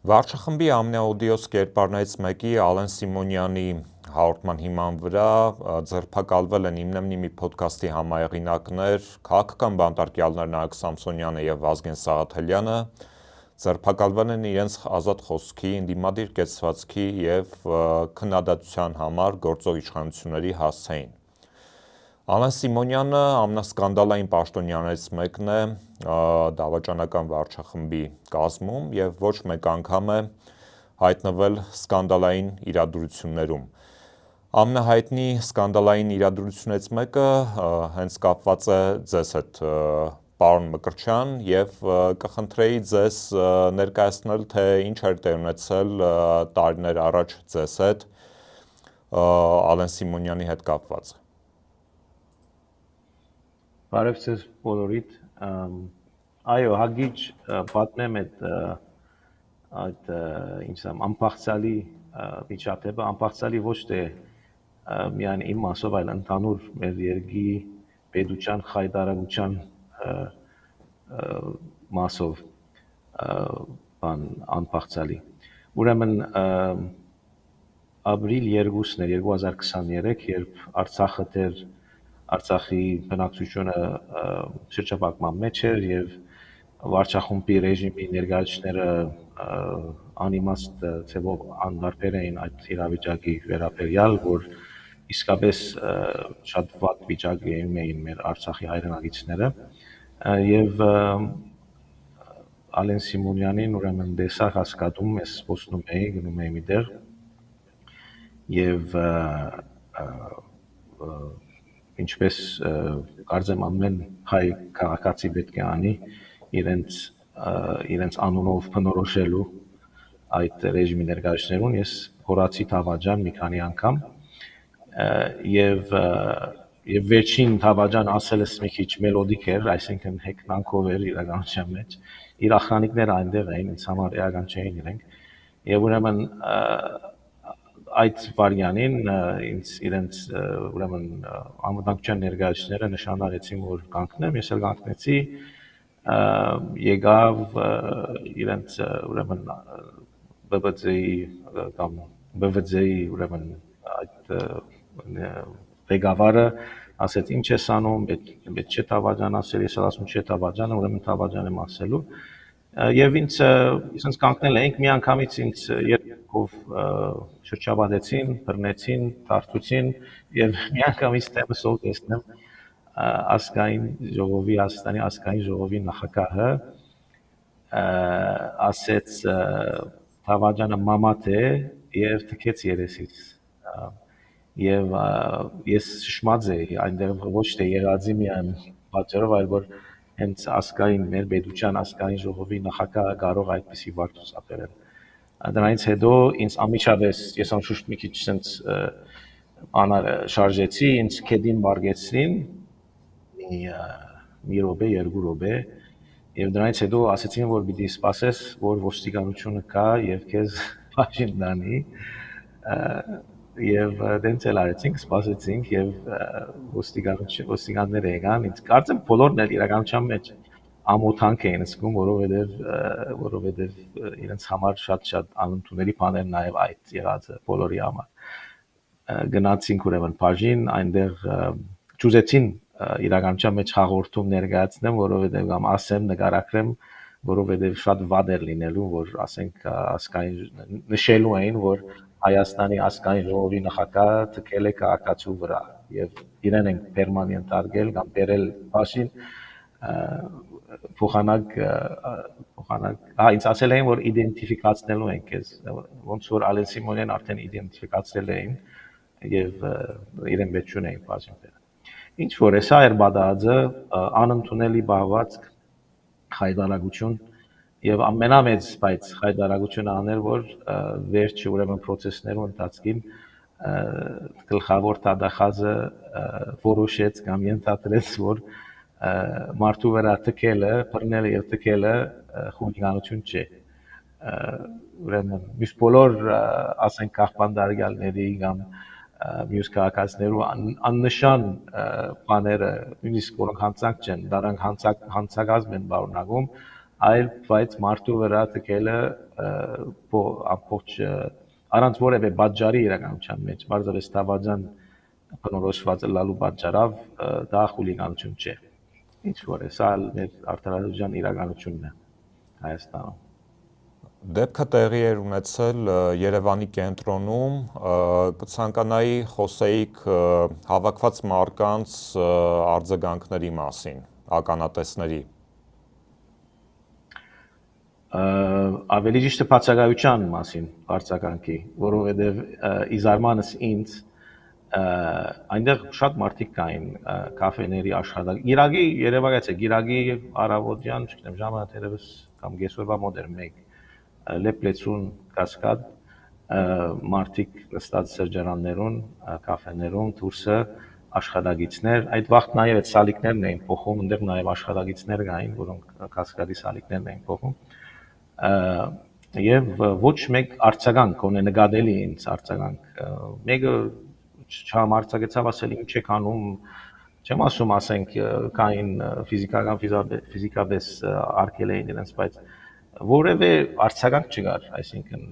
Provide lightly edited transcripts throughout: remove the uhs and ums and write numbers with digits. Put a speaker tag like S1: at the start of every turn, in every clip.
S1: Վարչախմբի ամենաօդիոս կերպարներից մեկի Ալեն Սիմոնյանի հաղորդման հիման վրա ձերբակալվել են իմնեմնի մի փոդքասթի համահեղինակներ, քաղաքական բանտարկյալներ Նայք Սամսոնյանը եւ Վազգեն Սաղաթելյանը, ձերբակալվել են իրենց ազատ խոսքի, ընդդիմադիր կեցվածքի եւ քննադատության համար գործող իշխանությունների հասցեին։ Ալեն Սիմոնյանը ամենասկանդալային պաշտոնյաներից մեկն է դավաճանական վարչախմբի կազմում եւ ոչ մեկ անգամ է հայտնվել սկանդալային իրադրություններում։ Ամենահայտնի սկանդալային իրադրություններից մեկը հենց կապված է ձեզ հետ, պարոն Մկրտչյան, եւ կխնդրեի ձեզ ներկայացնել, թե ինչ էր տեղ ունեցել տարիներ առաջ ձեզ հետ Ալեն Սիմոնյանի հետ կապված։
S2: Բարև ձեզ բոլորիդ, այո, հագիչ պատմեմ այդ անփախցալի միջադեպը, անփախցալի ոչ թե միայն իմ մասով, այլ ընդհանուր մեր երկրի պետության խայտարակության մասով անփախցալի։ Ուրեմն ապրիլ 2-ն էր 2023, երբ Արցախը դեռ Արցախի բնակչությունը շրջապատման մեջ էր եւ վարչախմբի ռեժիմի ներկայացուցիչները անիմաստ ձևով անտարբեր էին այդ իրավիճակի վերաբերյալ, որ իսկապես շատ վատ վիճակում էին մեր Արցախի հայրենակիցները եւ Ալեն Սիմոնյանին ուրեմն դեսա հասկացում ես ոստնում էի գնում էի միտեղ եւ ինչպես կարծեմ ամեն հայ քաղաքացի պետք է անի իրենց անունով բնորոշելու այդ ռեժիմի ներկայացուցիչներուն ես հորացի Թավաջան մի քանի անգամ եւ վերջին Թավաջան ասելս մի քիչ մելոդիկ էր, այսինքն հեքնանքով էր իրականության մեջ իր ախրանիկները այնտեղ էին, ինձ համար էական չէին իրենք եւ ուրեմն այդ վարյանին իրենց ուրեմն անվտանգության ներկայացուցիչները նշանարեցին որ կանգնեմ, ես էլ կանգնեցի եկավ իրենց ուրեմն ԲԲԾ-ի կամ ԲՎԾ-ի ուրեմն այդ ղեկավարը ասեց ինչ ես անում, պետք չէ Թավաջան ասել, ես ասում չէ Թավաջանը, ուրեմն Թավաջան եմ ասելու եւ ինձ կանգնել էինք մի անգամից ինձ երկով շրջապատեցին, բռնեցին, թարթուցին եւ մի անգամից տեմսով տեսնեմ ազգային ժողովի Հայաստանի ազգային ժողովի նախագահը ասեց Թավաջանը մամատ է եւ թքեց երեսից եւ ես շշմած էի այնտեղ ոչ թե եղածի միայն պատճառով այլ որ հենց ազգային մեր պետության ազգային ժողովի նախագահը կարող այդպիսի վարդուց ապրել դրանից հետո ինձ ամիջապես ես անշուշտ մի քիչ sense շարժեցի ինձ քեդին բարգեցրին մի րոպե երկու րոպե եւ դրանից հետո ասեցին որ պիտի սպասես որ ոստիկանությունը կա եւ քեզ բաժին տանի եւ դենց էլ արեցինք սպասեցինք եւ ոստիկանները եկան ինձ կարծեմ բոլորն էլ իրականության մեջ ամոթանք էին զգում որովհետեւ իրենց համար շատ անընդունելի բաներ նաեւ այդ եղածը բոլորի համար գնացինք ուրեմն բաժին այնտեղ ճուզեցին իրականության մեջ հաղորդում ներկայացնեմ որովհետեւ կամ ասեմ նկարագրեմ որովհետեւ շատ վատ էր լինելու որ ասենք ասկային նշելու էին որ Հայաստանի ազգային ժողովի նախագահը թքել է քաղաքացու վրա եւ իրեն են պերմանենտ արգել կամ բերել բաժին փոխանակ ինձ ասել էին որ իդենտիֆիկացնելու են քեզ ոնց որ Ալեն Սիմոնյան արդեն իդենտիֆիկացրել էին եւ իրեն պետք չունեին բաժին ինչ որ էսա էր բադածը անընդունելի բաղվածք խայտարակություն եւ ամենամեծ բայց խայտարակությունը աներ որ վերջը ուրեմն process-ներու ընթացքին գլխավոր դատախազը որոշեց կամ ենթադրեց որ մարդու վրա թքելը, բռնելը եւ թքելը խուլիգանություն չէ ուրեմն մյուս բոլոր ասենք քաղաքապետարյանների կամ մյուս քաղաքացիներու աննշան բաները նույնիսկ որոնք հանցանք չեն, դրանք հանցակազմ են բառնագում այլ բայց մարդու վրա տկելը ամբողջ առանց որևէ բաժարի իրականության մեջ բարձրապես դավաճան բնորոշված լալու պատճառով դա խուլիգանություն չէ։ Ինչ որ է, սա մեր արտադրության իրականությունն է Հայաստանում։
S1: Դեպքը տեղի էր ունեցել Երևանի կենտրոնում, կցանկանայի խոսեիք հավաքված մարդկանց արձագանքների մասին, ականատեսների։
S2: Ավելի ճիշտ է բացակայության մասին արձագանքի, որովհետև իզարմանս ինձ այնտեղ շատ մարդիկ կային կաֆեների աշխատակ։ Գիրագի Երևանից է, Գիրագի առավոտյան, չգիտեմ, ժամը դեռևս կամ կեսօրվա մոտ էր 1 լեփլեցուն կասկադ մարդիկ նստած սրճարաններում, կաֆեներում, դուրսը աշխատագիցներ, այդ վաղտ նաև այդ սալիկներն էին փոխում, այնտեղ նաև աշխատագիցներ կային, որոնք կասկադի սալիկներն էին փոխում։ Եվ ոչ մեկ արձագանք ունե նկատելի ինձ արձագանք։ Մեկը չհամարձակեցավ ասել ինչ եք անում, չեմ ասում ասենք կային ֆիզիկական ֆիզիկապես արկել էին իրենց, բայց որևէ արձագանք չկար, այսինքն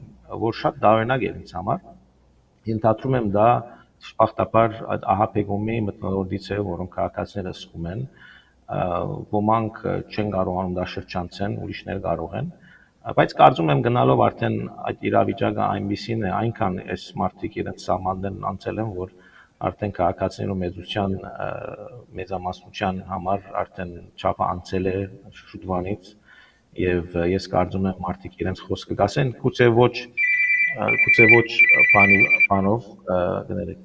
S2: որ շատ դավերնակ էր ինձ համար։ Ենթադրում եմ դա շփախտաբար ահաբեկումի մտնոլորտից է, որոնք քաղաքացիները զսկում են, ոմանք չեն կարողանում դա շրջանցեն, ուրիշներ կարող են, բայց կարծում եմ գնալով արդեն այդ իրավիճակը այնպեսին է, այնքան այս մարդիկ իրենց սահմաններն անցել են, որ արդեն քաղաքացիներու մեծամասնության համար արդեն չափը անցել է շուտվանից եւ ես կարծում եմ մարդիկ իրենց խոսքը կասեն, գուցե ոչ բանով գներեք,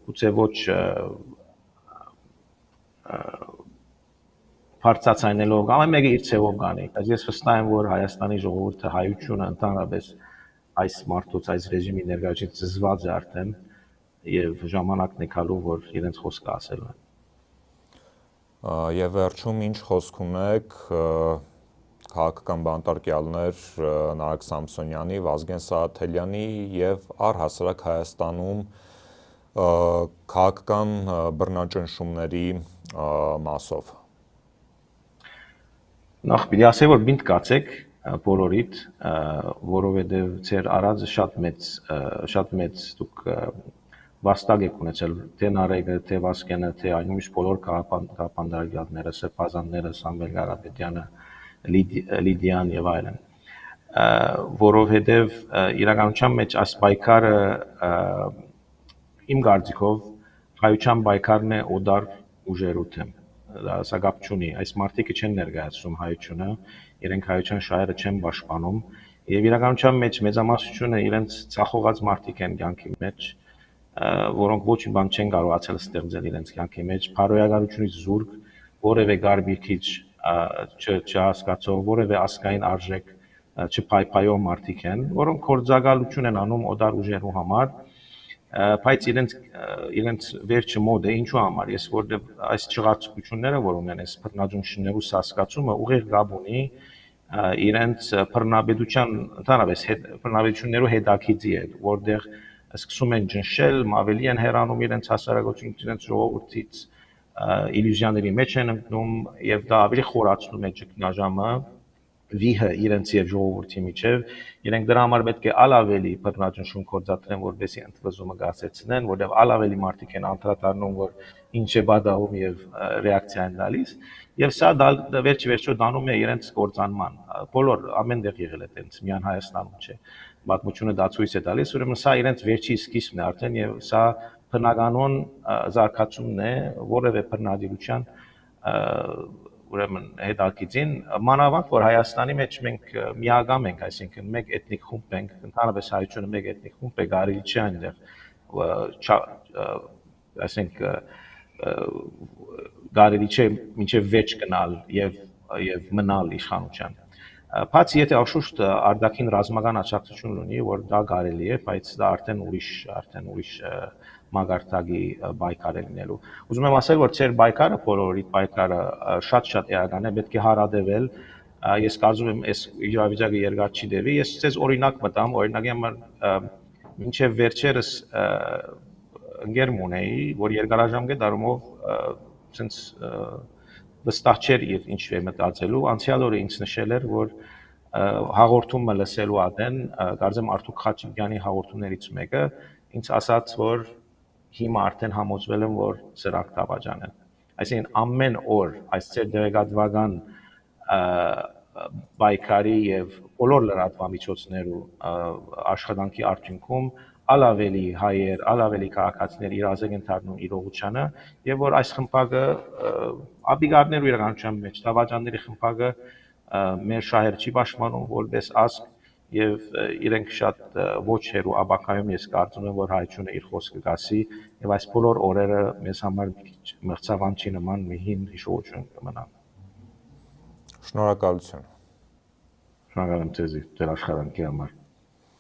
S2: գուցե ոչ բարձրացնելով կամ մեկը իր ցևով կանի, բայց ես վստահ եմ, որ Հայաստանի ժողովուրդը հայությունը ընդհանրապես այս մարդուց, այս ռեժիմի ներկայացուցիչ զզված է արդեն եւ ժամանակն է գալու, որ իրենց խոսքը ասելու են։
S1: Եվ վերջում ինչ խոսք ունեք քաղաքական բանտարկյալներ Նարեկ Սամսոնյանի, Վազգեն Սահաթելյանի եւ առհասարակ Հայաստանում քաղաքական բռնաճնշումների մասով։
S2: Նախ պիտի ասեմ, որ բինտ կացեք բոլորիդ, որովհետև ձեր արածը շատ մեծ դուք վաստակ եք ունեցել թե Նարեկը, թե Վազգենը, թե այնուհետև բոլոր քաղաքապետարները, Սրբազանները, Սամվել Կարապետյանը, Լիդիան եւ այլն, որովհետև իրականության մեջ այս պայքարը իմ կարծիքով հայության պայքարն է օդար ուժերու դեմ։ Դա սակապ չունի, այս մարդիկը չեն ներկայացնում հայությունը, իրենք հայության շահերը չեն պաշտպանում եւ իրականության մեջ մեծամասնությունը իրենց ցախողած մարդիկ են կյանքի մեջ, որոնք ոչ մի բան չեն կարողացել ստեղծել իրենց կյանքի մեջ, բարոյականությունից զուրկ, որևէ գարբիքիչ չհասկացող, որևէ ասկային արժեք չփայփայող մարդիկ են, որոնք կորձակալություն են անում օդար ուժերու համար, բայց իրենց վերջը մոդ է, ինչու համար, ես որտեղ այս չղարցությունները, որ ունեն այս բռնաճնշումներու հասկացումը ուղիղ գաբ ունի իրենց բռնապետության ընդհանրապես բռնապետություններու հետաքիծի է, որտեղ սկսում են ճնշել, ավելի են հեռանում իրենց հասարակությունից, իրենց ժողովրդից, իլյուզիաների մեջ են ընկնում եւ դա ավելի խորացնում է ճգնաժամը վիհը իրենց եւ ժողովրդի միջեւ, իրենք դրա համար պետք է ալավելի բռնաճնշում կործատրեն, որպեսզի ընդվզումը գացեցնեն, որտեղ ալավելի մարդիկ են անդրադառնում, որ ինչ է բադաղում եւ ռեակցիա են տալիս, եւ սա վերջի դանում է իրենց կործանման։ Բոլոր ամեն տեղ եղել է այդպես, միայն Հայաստանում չէ։ Պատմությունը դա ցույց է տալիս, ուրեմն սա իրենց վերջի սկիզբն է արդեն եւ սա բնականon զարգացումն է որևէ բռնադիրության ուրեմն հետաքիծին մանավանդ որ Հայաստանի մեջ մենք միագամ ենք, այսինքն մեկ էթնիկ խումբ ենք, ընդհանրապես հայությունը մեկ էթնիկ խումբ է, կարելի չէ այնտեղ, այսինք կարելի չէ մինչև վեճ գնալ եւ մնալ իշխանության։ Բացի եթե աշուշտ արտաքին ռազմական աջակցություն ունի, որ դա կարելի է, բայց դա արդեն ուրիշ մագարտակի պայքար է լինելու։ Ուզում եմ ասել, որ ծեր պայքարը, բոլորի պայքարը շատ էական է, պետք է հարադեվել։ Ես կարծում եմ, այս իրավիճակը երկար չի տևի։ Ես ցեզ օրինակ մտամ, օրինակի համար մինչև վերջերս ընկերմ ունեի, որ երկարաժամկետ առումով sense վստահ չէր իր ինչ է մտածելու, անցյալ օրը ինձ նշել էր, որ հաղորդումը լսելու ադեն, կարծեմ Արթուր Խաչիկյանի հաղորդումներից մեկը ինձ ասաց, որ հիմա արդեն համոզվել եմ, որ սրակ դավաճան են։ Այսինքն ամեն օր այս ծեր դեղեկատվական բայկարի եւ բոլոր լրատվամիջոցներու աշխատանքի արդյունքում ալավելի հայեր, ալավելի քաղաքացիներ իրազեկ են դառնում իրողությանը եւ որ այս խմբակը աբիգարներու իրականության մեջ դավաճանների խմբակը մեր շահեր չի պաշտպանում որպես ազգ եւ իրենք շատ ոչ հերու աբակայում ես կարծում եմ որ հայությունը իր խոսքը գասի եւ այս բոլոր օրերը մեզ համար մրցավանքի նման մի հին հիշողություն կմնան։
S1: Շնորհակալություն։
S2: Շնորհակալ եմ ձեզ ձեր աշխատանքի համար։